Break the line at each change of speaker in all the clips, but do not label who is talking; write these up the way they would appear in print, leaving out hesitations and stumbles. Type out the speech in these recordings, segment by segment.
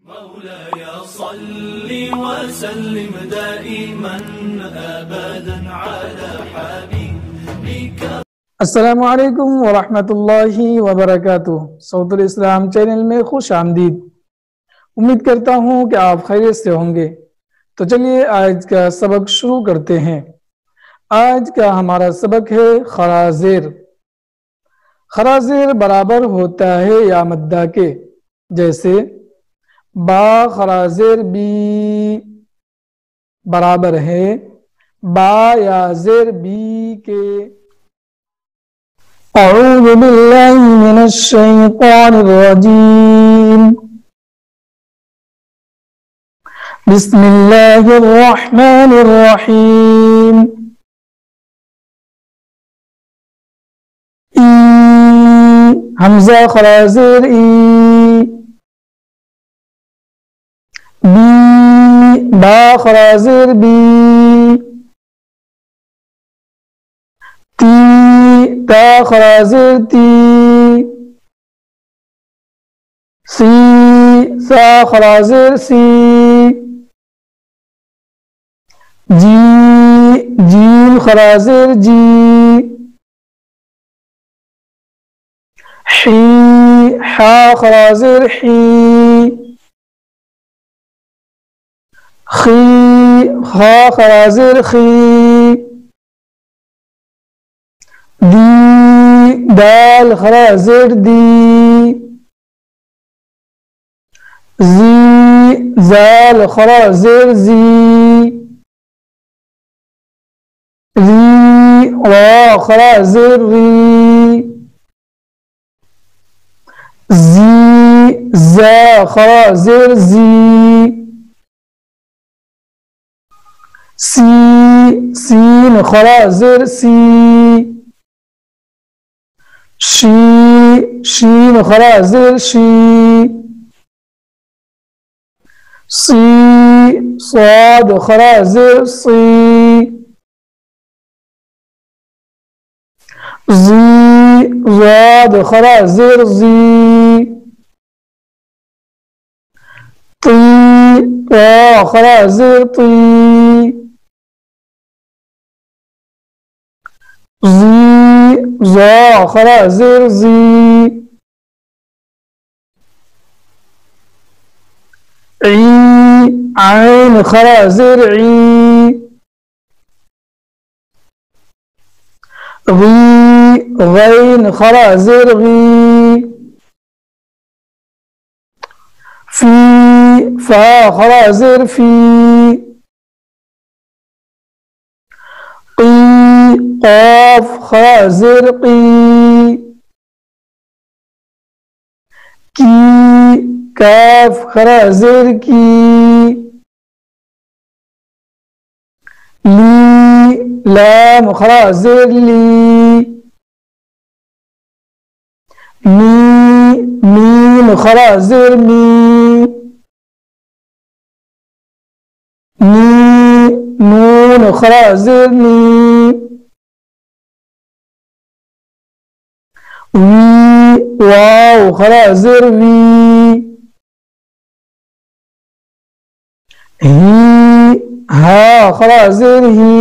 مولاي صل وسلم دائما أبدا على حبيبك।
अस्सलामुअलैकुम वरहमतुल्लाहि वबरकातुहू। सऊदुल इस्लाम चैनल में खुश आमदीद। उम्मीद करता हूँ कि आप खैरियत से होंगे। तो चलिए आज का सबक शुरू करते हैं। आज का हमारा सबक है खराजेर। खराजेर बराबर होता है या मद्दा के, जैसे बा खराजेर बी बराबर है बा या जेर बी के। अऊज़ु बिल्लाहि मिनश शैतानिर रजीम। बिस्मिल्लाहिर रहमानिर रहीम। ई हमजा खराजेर ई। बी बा खराजेर बी। ती ता खराजेर ती। सी सा खराजेर सी। जी जीम खराजेर जी। ही हा खराजेर ही। खी खा खराजेर खी। दी दाल खराजेर दी। जी जाल खराजेर जी। री रा खराजेर री। जी जा खराजेर जी। सी सीन खराजेर सी। शी शीन खराजेर शी। सी साद खराजेर सी। जी जाद खराजेर जी। ती ता खराजेर ती। जी जा खराजेर जी। ई आइन खराजेर ई। गी गैन खराजेर गी। फी फा खराजेर फी। की काफ खराजेर की। की काफ खराजेर की। ली लाम खराजेर ली। मी मीम खराजेर मी। नी नून खराजेर नी। वी वाव खराजेर वी। ही हा खराजेर ही।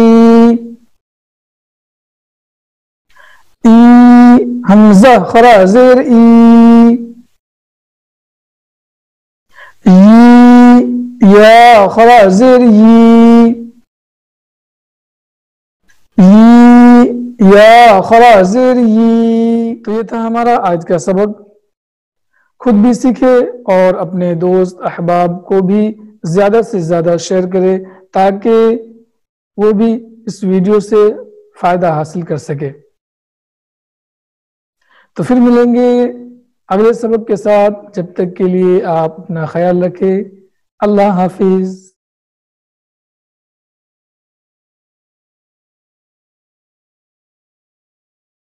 ई हमजा खराजेर ई। या खराजेर यी। या खराजेर यी। तो ये था हमारा आज का सबक। खुद भी सीखे और अपने दोस्त अहबाब को भी ज़्यादा से ज़्यादा शेयर करें ताकि वो भी इस वीडियो से फ़ायदा हासिल कर सके। तो फिर मिलेंगे अगले सबक के साथ। जब तक के लिए आप अपना ख्याल रखें। अल्लाह हाफिज़।